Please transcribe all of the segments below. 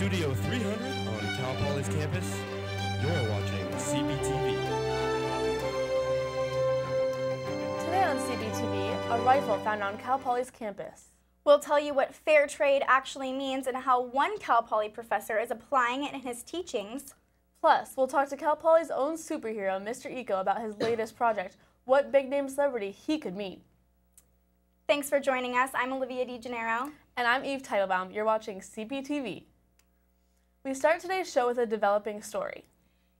Studio 300 on Cal Poly's campus, you're watching cptv. Today on cptv, a rifle found on Cal Poly's campus. We'll tell you what fair trade actually means and how one Cal Poly professor is applying it in his teachings. Plus, we'll talk to Cal Poly's own superhero, Mr. Eco, about his latest project, what big-name celebrity he could meet. Thanks for joining us. I'm Olivia DeGennaro. And I'm Eve Teitelbaum. You're watching cptv. We start today's show with a developing story.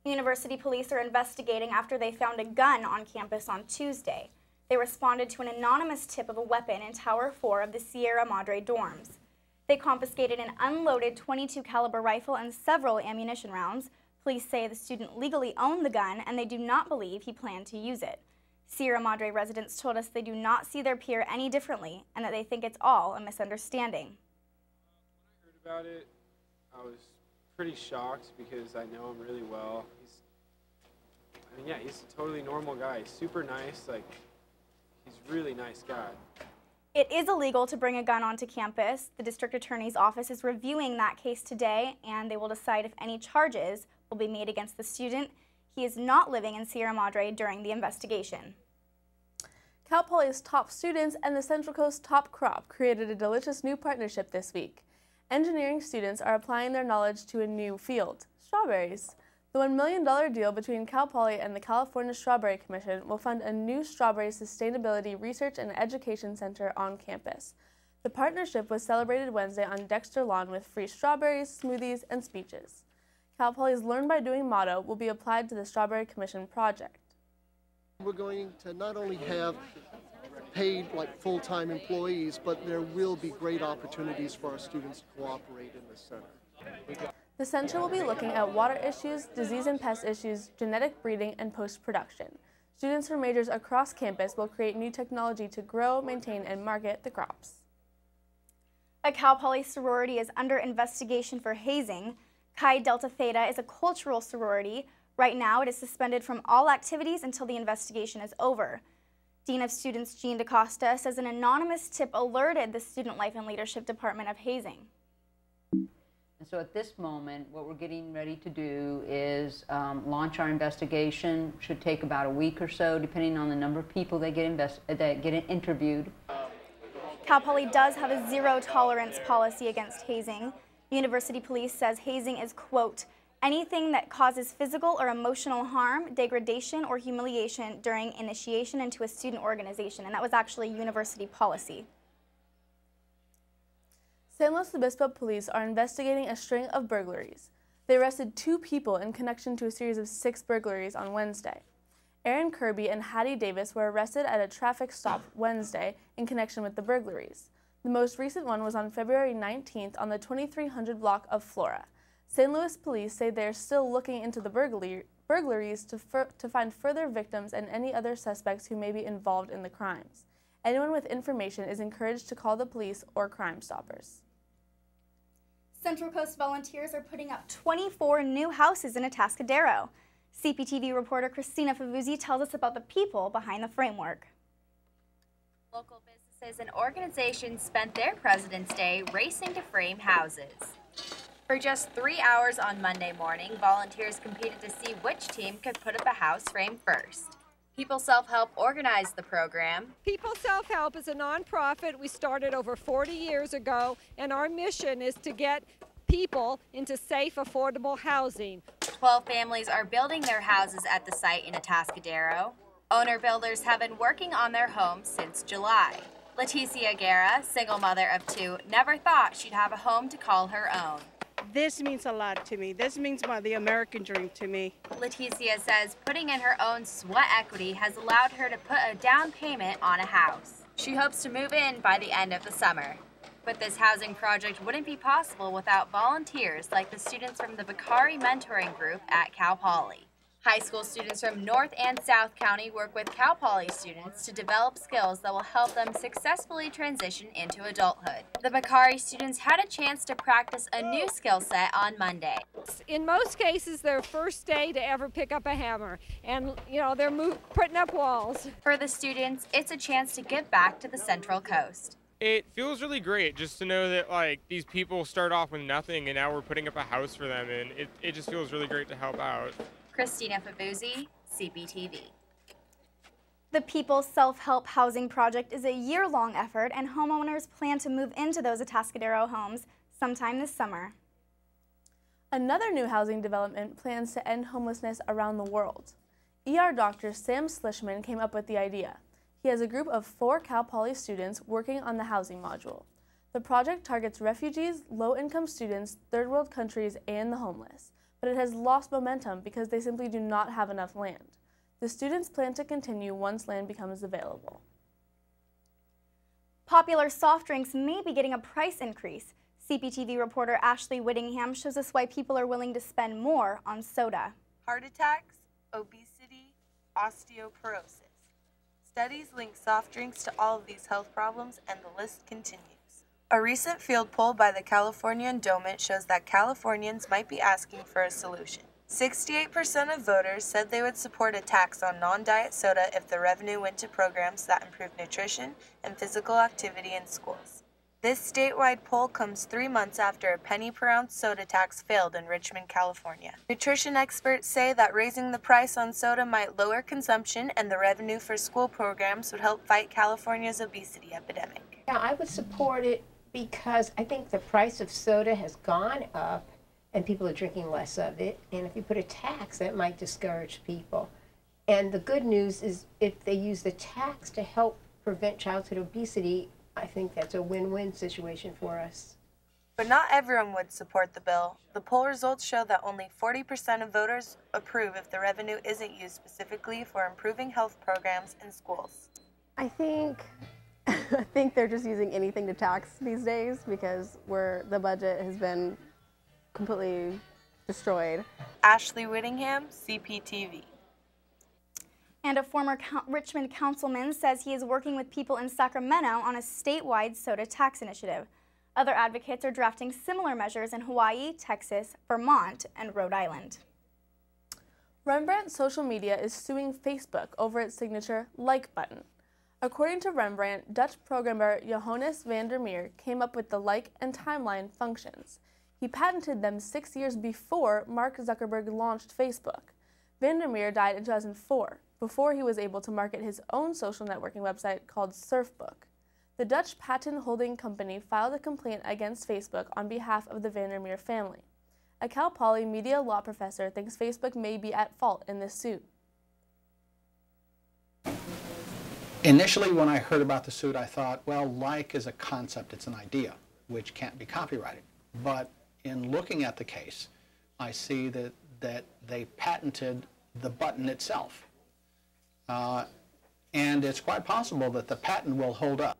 University police are investigating after they found a gun on campus on Tuesday. They responded to an anonymous tip of a weapon in Tower 4 of the Sierra Madre dorms. They confiscated an unloaded .22 caliber rifle and several ammunition rounds. Police say the student legally owned the gun and they do not believe he planned to use it. Sierra Madre residents told us they do not see their peer any differently and that they think it's all a misunderstanding. When I heard about it, I was pretty shocked because I know him really well. He's a totally normal guy. He's super nice, he's a really nice guy. It is illegal to bring a gun onto campus. The district attorney's office is reviewing that case today, and they will decide if any charges will be made against the student. He is not living in Sierra Madre during the investigation. Cal Poly's top students and the Central Coast Top Crop created a delicious new partnership this week. Engineering students are applying their knowledge to a new field, strawberries. The $1 million deal between Cal Poly and the California Strawberry Commission will fund a new strawberry sustainability research and education center on campus. The partnership was celebrated Wednesday on Dexter Lawn with free strawberries, smoothies, and speeches. Cal Poly's Learn by Doing motto will be applied to the Strawberry Commission project. We're going to not only have paid full-time employees, but there will be great opportunities for our students to cooperate in this center. The center will be looking at water issues, disease and pest issues, genetic breeding, and post-production. Students from majors across campus will create new technology to grow, maintain, and market the crops. A Cal Poly sorority is under investigation for hazing. Chi Delta Theta is a cultural sorority. Right now, it is suspended from all activities until the investigation is over. Dean of Students Jean DaCosta says an anonymous tip alerted the Student Life and Leadership Department of hazing. And so at this moment, what we're getting ready to do is launch our investigation. Should take about a week or so, depending on the number of people that get interviewed. Cal Poly does have a zero-tolerance policy against hazing. University police says hazing is, quote, anything that causes physical or emotional harm, degradation, or humiliation during initiation into a student organization, and that was actually university policy. San Luis Obispo police are investigating a string of burglaries. They arrested 2 people in connection to a series of 6 burglaries on Wednesday. Aaron Kirby and Hattie Davis were arrested at a traffic stop Wednesday in connection with the burglaries. The most recent one was on February 19th on the 2300 block of Flora. St. Louis police say they are still looking into the burglaries to find further victims and any other suspects who may be involved in the crimes. Anyone with information is encouraged to call the police or Crime Stoppers. Central Coast volunteers are putting up 24 new houses in Atascadero. CPTV reporter Christina Favuzzi tells us about the people behind the framework. Local businesses and organizations spent their President's Day racing to frame houses. For just 3 hours on Monday morning, volunteers competed to see which team could put up a house frame first. People Self-Help organized the program. People Self-Help is a nonprofit we started over 40 years ago, and our mission is to get people into safe, affordable housing. 12 families are building their houses at the site in Atascadero. Owner builders have been working on their homes since July. Leticia Guerra, single mother of 2, never thought she'd have a home to call her own. This means a lot to me. This means the American dream to me. Leticia says putting in her own sweat equity has allowed her to put a down payment on a house. She hopes to move in by the end of the summer. But this housing project wouldn't be possible without volunteers like the students from the Bakari Mentoring Group at Cal Poly. High school students from North and South County work with Cal Poly students to develop skills that will help them successfully transition into adulthood. The Bakari students had a chance to practice a new skill set on Monday. In most cases, their first day to ever pick up a hammer, and they're putting up walls. For the students, it's a chance to give back to the Central Coast. It feels really great just to know that like these people start off with nothing and now we're putting up a house for them, and it just feels really great to help out. Christina Fabuzzi, cptv. The People's Self-Help Housing Project is a year-long effort, and homeowners plan to move into those Atascadero homes sometime this summer. Another new housing development plans to end homelessness around the world. ER doctor Sam Slishman came up with the idea. He has a group of 4 Cal Poly students working on the housing module. The project targets refugees, low-income students, third-world countries, and the homeless, but it has lost momentum because they simply do not have enough land. The students plan to continue once land becomes available. Popular soft drinks may be getting a price increase. CPTV reporter Ashley Whittingham shows us why people are willing to spend more on soda. Heart attacks, obesity, osteoporosis. Studies link soft drinks to all of these health problems, and the list continues. A recent field poll by the California Endowment shows that Californians might be asking for a solution. 68% of voters said they would support a tax on non-diet soda if the revenue went to programs that improve nutrition and physical activity in schools. This statewide poll comes 3 months after a penny per ounce soda tax failed in Richmond, California. Nutrition experts say that raising the price on soda might lower consumption, and the revenue for school programs would help fight California's obesity epidemic. Yeah, I would support it because I think the price of soda has gone up and people are drinking less of it. And if you put a tax, that might discourage people. And the good news is if they use the tax to help prevent childhood obesity, I think that's a win-win situation for us. But not everyone would support the bill. The poll results show that only 40% of voters approve if the revenue isn't used specifically for improving health programs in schools. I think they're just using anything to tax these days because the budget has been completely destroyed. Ashley Whittingham, CPTV. And a former Richmond councilman says he is working with people in Sacramento on a statewide soda tax initiative. Other advocates are drafting similar measures in Hawaii, Texas, Vermont, and Rhode Island. Rembrandt Social Media is suing Facebook over its signature like button. According to Rembrandt, Dutch programmer Johannes van der Meer came up with the like and timeline functions. He patented them 6 years before Mark Zuckerberg launched Facebook. Van der Meer died in 2004, before he was able to market his own social networking website called Surfbook. The Dutch patent holding company filed a complaint against Facebook on behalf of the Van der Meer family. A Cal Poly media law professor thinks Facebook may be at fault in this suit. Initially, when I heard about the suit, I thought, well, like is a concept, it's an idea, which can't be copyrighted. But in looking at the case, I see that they patented the button itself. And it's quite possible that the patent will hold up.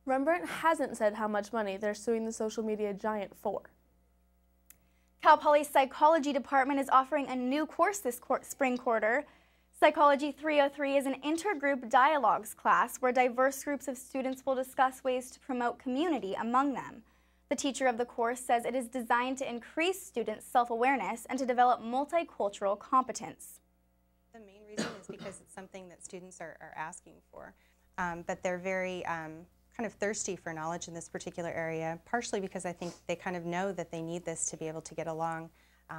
Rembrandt hasn't said how much money they're suing the social media giant for. Cal Poly's psychology department is offering a new course this spring quarter. Psychology 303 is an intergroup dialogues class where diverse groups of students will discuss ways to promote community among them. The teacher of the course says it is designed to increase students' self-awareness and to develop multicultural competence. The main reason is because it's something that students are asking for, but they're very kind of thirsty for knowledge in this particular area, partially because I think they kind of know that they need this to be able to get along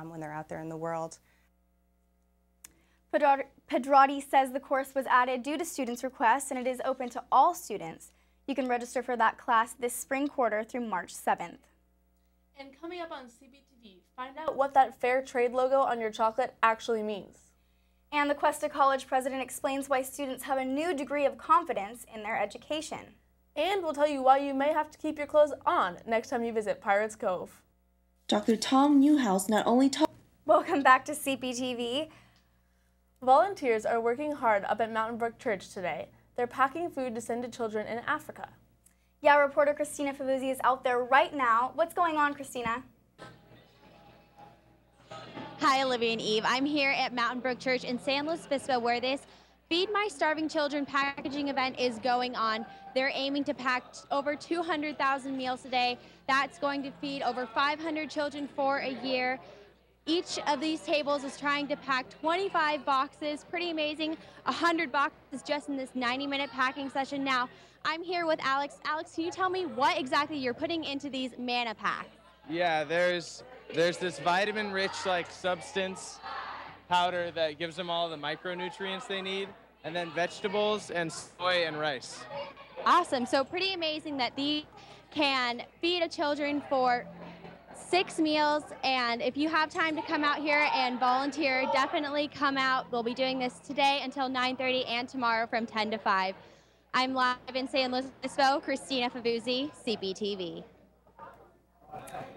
when they're out there in the world. Pedrati says the course was added due to students' requests and it is open to all students. You can register for that class this spring quarter through March 7th. And coming up on cptv, find out what that fair trade logo on your chocolate actually means. And the Cuesta College president explains why students have a new degree of confidence in their education. And we'll tell you why you may have to keep your clothes on next time you visit Pirates Cove. Dr. Tom Newhouse not only taught... Welcome back to CPTV. Volunteers are working hard up at Mountain Brook Church today. They're packing food to send to children in Africa. Yeah, reporter Christina Fabuzzi is out there right now. What's going on, Christina? Hi, Olivia and Eve. I'm here at Mountain Brook Church in San Luis Obispo where this Feed My Starving Children packaging event is going on. They're aiming to pack over 200,000 meals a day. That's going to feed over 500 children for a year. Each of these tables is trying to pack 25 boxes. Pretty amazing. 100 boxes just in this 90-minute packing session. Now, I'm here with Alex. Alex, can you tell me what exactly you're putting into these Mana packs? Yeah, there's this vitamin-rich like substance powder that gives them all the micronutrients they need, and then vegetables and soy and rice. Awesome. So pretty amazing that these can feed a children for 6 meals, and if you have time to come out here and volunteer, definitely come out. We'll be doing this today until 9:30 and tomorrow from 10 to 5. I'm live in San Luis Obispo, Christina Favuzzi, CPTV.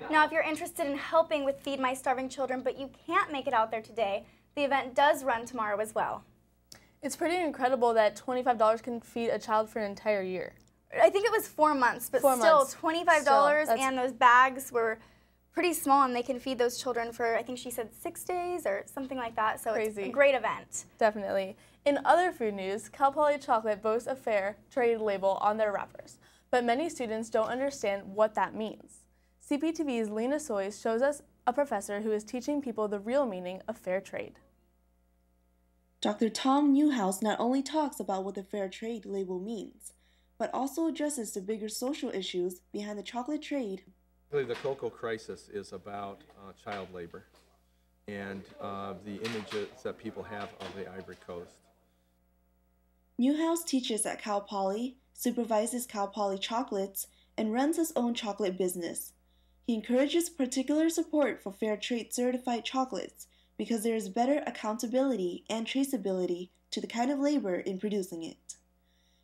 Now, if you're interested in helping with Feed My Starving Children, but you can't make it out there today, the event does run tomorrow as well. It's pretty incredible that $25 can feed a child for an entire year. I think it was 4 months, but still $25, and those bags were pretty small, and they can feed those children for, I think she said 6 days or something like that, so Crazy. It's a great event. Definitely. In other food news, Cal Poly chocolate boasts a fair trade label on their wrappers, but many students don't understand what that means. CPTV's Lena Soys shows us a professor who is teaching people the real meaning of fair trade. Dr. Tom Newhouse not only talks about what the fair trade label means, but also addresses the bigger social issues behind the chocolate trade. Really, the cocoa crisis is about child labor and the images that people have of the Ivory Coast. Newhouse teaches at Cal Poly, supervises Cal Poly Chocolates, and runs his own chocolate business. He encourages particular support for fair trade certified chocolates because there is better accountability and traceability to the kind of labor in producing it.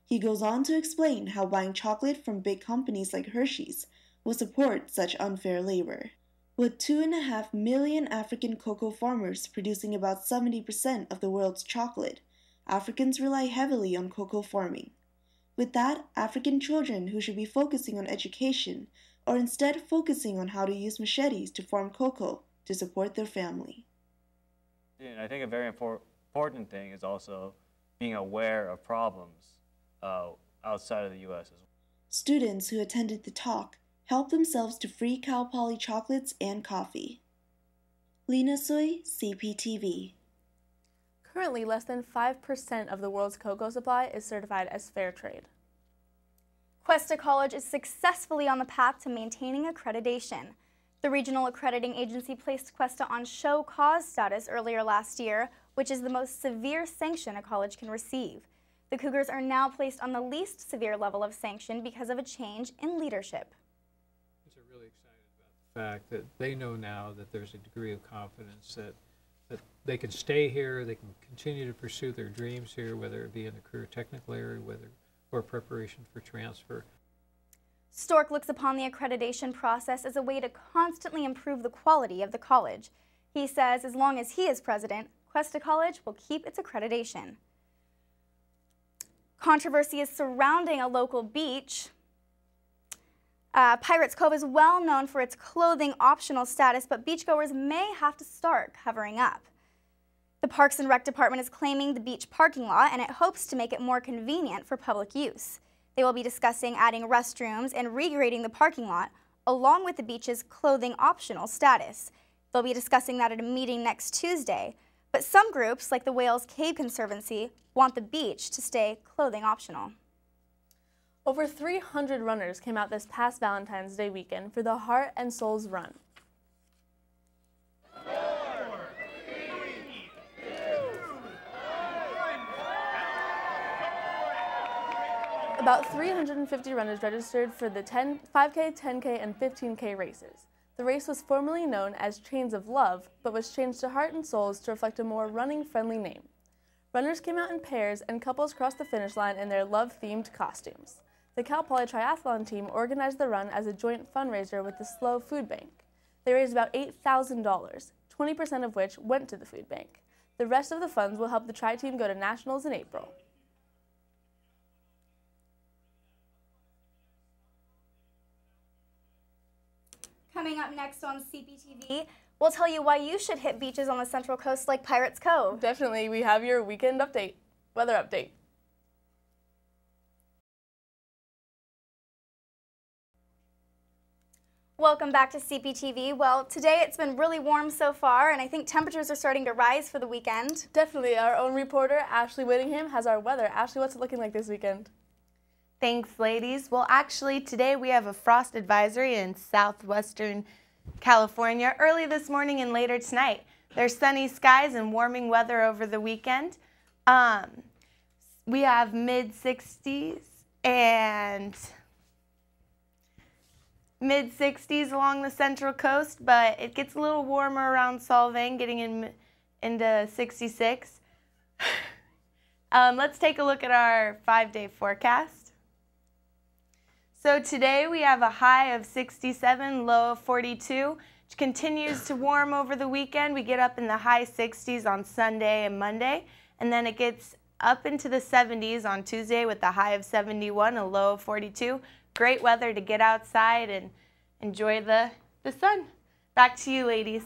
He goes on to explain how buying chocolate from big companies like Hershey's will support such unfair labor. With 2.5 million African cocoa farmers producing about 70% of the world's chocolate, Africans rely heavily on cocoa farming. With that, African children who should be focusing on education are instead focusing on how to use machetes to farm cocoa to support their family. And I think a very important thing is also being aware of problems outside of the U.S. as well. Students who attended the talk helped themselves to free Cal Poly chocolates and coffee. Lena Soy, CPTV. Currently, less than 5% of the world's cocoa supply is certified as fair trade. Cuesta College is successfully on the path to maintaining accreditation. The regional accrediting agency placed Cuesta on show cause status earlier last year, which is the most severe sanction a college can receive. The Cougars are now placed on the least severe level of sanction because of a change in leadership. Are really excited about the fact that they know now that there's a degree of confidence that they can stay here, they can continue to pursue their dreams here, whether it be in the career technical area, or preparation for transfer. Stork looks upon the accreditation process as a way to constantly improve the quality of the college. He says as long as he is president, Cuesta College will keep its accreditation. Controversy is surrounding a local beach. Pirates Cove is well known for its clothing optional status, but beachgoers may have to start covering up. The Parks and Rec Department is claiming the beach parking lot, and it hopes to make it more convenient for public use. They will be discussing adding restrooms and regrading the parking lot, along with the beach's clothing optional status. They'll be discussing that at a meeting next Tuesday. But some groups, like the Wales Cave Conservancy, want the beach to stay clothing optional. Over 300 runners came out this past Valentine's Day weekend for the Heart and Souls Run. About 350 runners registered for the 5K, 10K, and 15K races. The race was formerly known as Chains of Love, but was changed to Heart and Souls to reflect a more running-friendly name. Runners came out in pairs, and couples crossed the finish line in their love-themed costumes. The Cal Poly Triathlon team organized the run as a joint fundraiser with the SLO Food Bank. They raised about $8,000, 20% of which went to the food bank. The rest of the funds will help the Tri team go to nationals in April. Coming up next on CPTV, we'll tell you why you should hit beaches on the Central Coast like Pirates Cove. Definitely, we have your weekend update, weather update. Welcome back to CPTV. Well, today it's been really warm so far, and I think temperatures are starting to rise for the weekend. Definitely. Our own reporter, Ashley Whittingham, has our weather. Ashley, what's it looking like this weekend? Thanks, ladies. Well, actually, today we have a frost advisory in southwestern California early this morning and later tonight. There's sunny skies and warming weather over the weekend. We have mid-60s and mid-60s along the central coast, but it gets a little warmer around Solvang, getting into 66. Let's take a look at our 5-day forecast. So today we have a high of 67, low of 42, which continues to warm over the weekend. We get up in the high 60s on Sunday and Monday, and then it gets up into the 70s on Tuesday with a high of 71, a low of 42. Great weather to get outside and enjoy the sun. Back to you, ladies.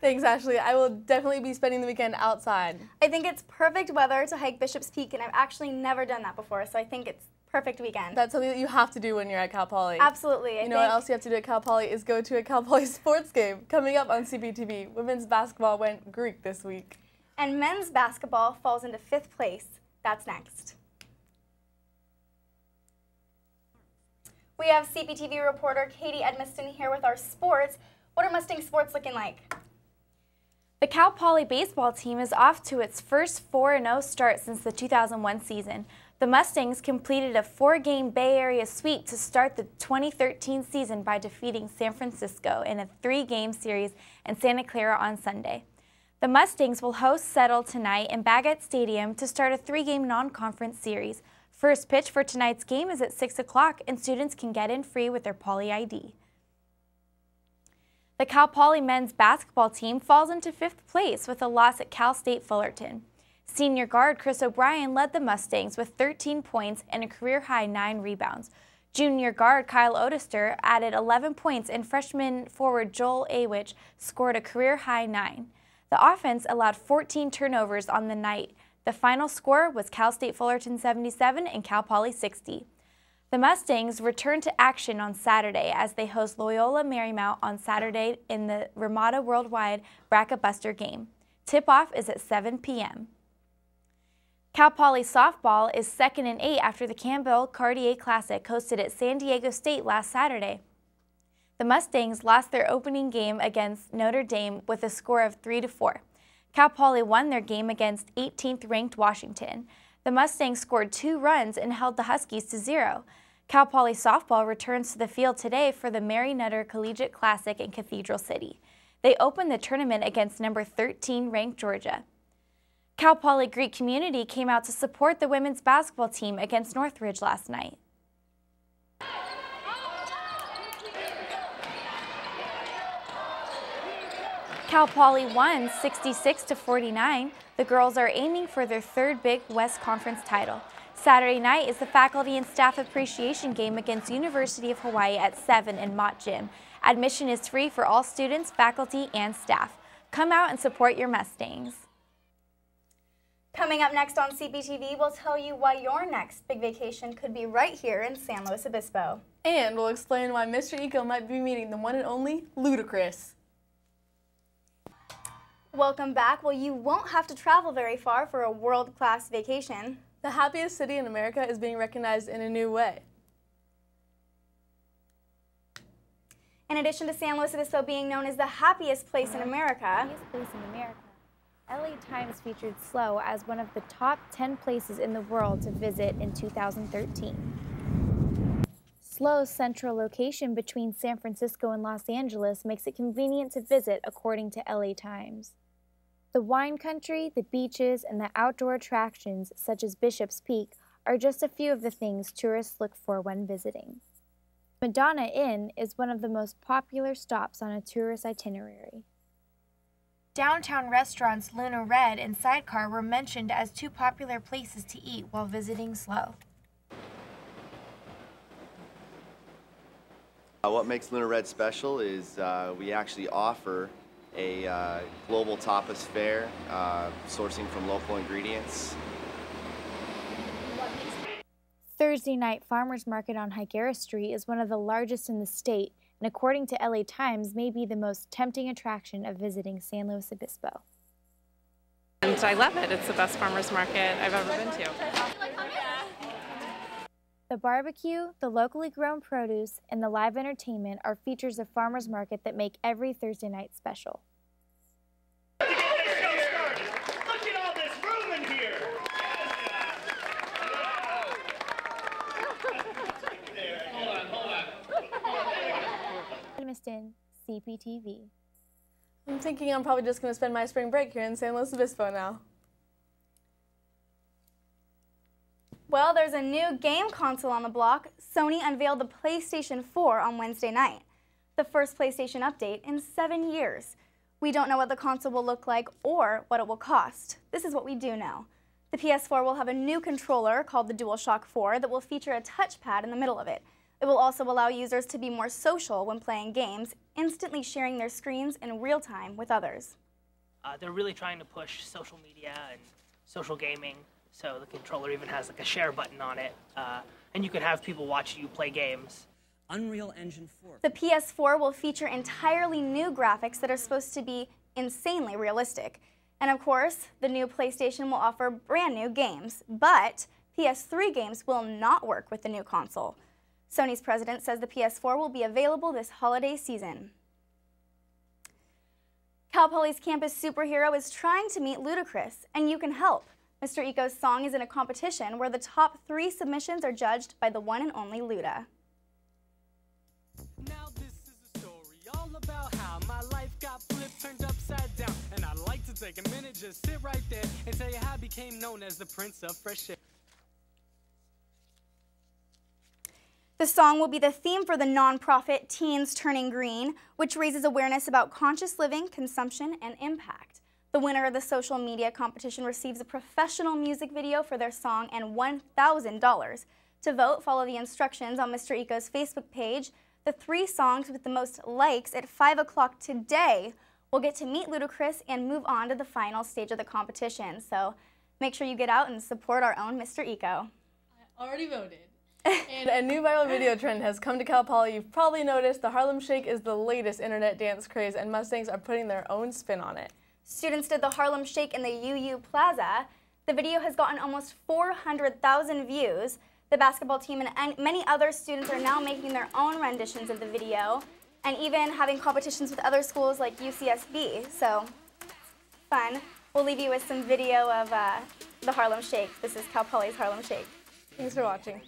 Thanks, Ashley. I will definitely be spending the weekend outside. I think it's perfect weather to hike Bishop's Peak, and I've actually never done that before, so I think it's perfect weekend. That's something that you have to do when you're at Cal Poly. Absolutely. You know what else you have to do at Cal Poly is go to a Cal Poly sports game. Coming up on CPTV, women's basketball went Greek this week. And men's basketball falls into 5th place. That's next. We have CPTV reporter Katie Edmiston here with our sports. What are Mustang sports looking like? The Cal Poly baseball team is off to its first 4-0 start since the 2001 season. The Mustangs completed a 4-game Bay Area sweep to start the 2013 season by defeating San Francisco in a 3-game series in Santa Clara on Sunday. The Mustangs will host Settle tonight in Baggett Stadium to start a 3-game non-conference series. First pitch for tonight's game is at 6 o'clock, and students can get in free with their Poly ID. The Cal Poly men's basketball team falls into 5th place with a loss at Cal State Fullerton. Senior guard Chris O'Brien led the Mustangs with 13 points and a career-high 9 rebounds. Junior guard Kyle Odester added 11 points, and freshman forward Joel Awich scored a career-high 9. The offense allowed 14 turnovers on the night. The final score was Cal State Fullerton 77 and Cal Poly 60. The Mustangs return to action on Saturday as they host Loyola Marymount on Saturday in the Ramada Worldwide Bracket Buster game. Tip-off is at 7 p.m. Cal Poly softball is 2nd and 8 after the Campbell Cartier Classic hosted at San Diego State last Saturday. The Mustangs lost their opening game against Notre Dame with a score of 3-4. Cal Poly won their game against 18th ranked Washington. The Mustangs scored 2 runs and held the Huskies to 0. Cal Poly softball returns to the field today for the Mary Nutter Collegiate Classic in Cathedral City. They opened the tournament against number 13 ranked Georgia. Cal Poly Greek community came out to support the women's basketball team against Northridge last night. Cal Poly won 66-49. The girls are aiming for their 3rd Big West Conference title. Saturday night is the Faculty and Staff Appreciation Game against University of Hawaii at 7 in Mott Gym. Admission is free for all students, faculty, and staff. Come out and support your Mustangs. Coming up next on CPTV, we'll tell you why your next big vacation could be right here in San Luis Obispo. And we'll explain why Mr. Eco might be meeting the one and only Ludacris. Welcome back. Well, you won't have to travel very far for a world-class vacation. The happiest city in America is being recognized in a new way. In addition to San Luis Obispo being known as the happiest place in America, LA Times featured SLO as one of the top 10 places in the world to visit in 2013. SLO's central location between San Francisco and Los Angeles makes it convenient to visit, according to LA Times. The wine country, the beaches, and the outdoor attractions, such as Bishop's Peak, are just a few of the things tourists look for when visiting. Madonna Inn is one of the most popular stops on a tourist itinerary. Downtown restaurants Luna Red and Sidecar were mentioned as 2 popular places to eat while visiting SLO. What makes Luna Red special is we actually offer a global tapas fare, sourcing from local ingredients. Thursday night farmers market on Higuera Street is one of the largest in the state and according to LA Times, may be the most tempting attraction of visiting San Luis Obispo. And I love it. It's the best farmers market I've ever been to. The barbecue, the locally grown produce, and the live entertainment are features of farmers market that make every Thursday night special. Look at all this room in here. Edmiston, cptv. I'm thinking I'm probably just going to spend my spring break here in San Luis Obispo now. Well, there's a new game console on the block. Sony unveiled the PlayStation 4 on Wednesday night, the first PlayStation update in 7 years. We don't know what the console will look like or what it will cost. This is what we do know. The PS4 will have a new controller called the DualShock 4 that will feature a touchpad in the middle of it. It will also allow users to be more social when playing games, instantly sharing their screens in real time with others. They're really trying to push social media and social gaming. So the controller even has like a share button on it, and you can have people watch you play games. Unreal Engine 4. The PS4 will feature entirely new graphics that are supposed to be insanely realistic. And of course, the new PlayStation will offer brand new games, but PS3 games will not work with the new console. Sony's president says the PS4 will be available this holiday season. Cal Poly's campus superhero is trying to meet Ludacris, and you can help. Mr. Eco's song is in a competition where the top 3 submissions are judged by the one and only Luda. Now this is a story all about how my life got flipped, turned upside down. And I'd like to take a minute, just sit right there and tell you how I became known as the Prince of Fresh Air. The song will be the theme for the nonprofit Teens Turning Green, which raises awareness about conscious living, consumption, and impact. The winner of the social media competition receives a professional music video for their song and $1,000. To vote, follow the instructions on Mr. Eco's Facebook page. The 3 songs with the most likes at 5 o'clock today will get to meet Ludacris and move on to the final stage of the competition. So make sure you get out and support our own Mr. Eco. I already voted. And a new viral video trend has come to Cal Poly. You've probably noticed the Harlem Shake is the latest internet dance craze, and Mustangs are putting their own spin on it. Students did the Harlem Shake in the UU Plaza. The video has gotten almost 400,000 views. The basketball team and many other students are now making their own renditions of the video and even having competitions with other schools like UCSB. So, fun. We'll leave you with some video of the Harlem Shake. This is Cal Poly's Harlem Shake. Thanks for watching.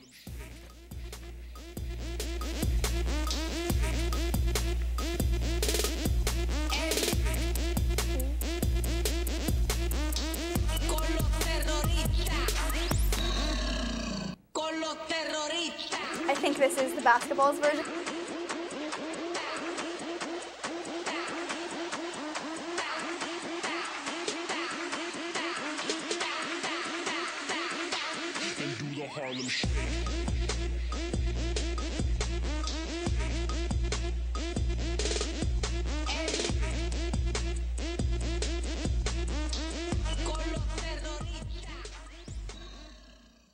I think this is the basketball's version. And do the Harlem Shake.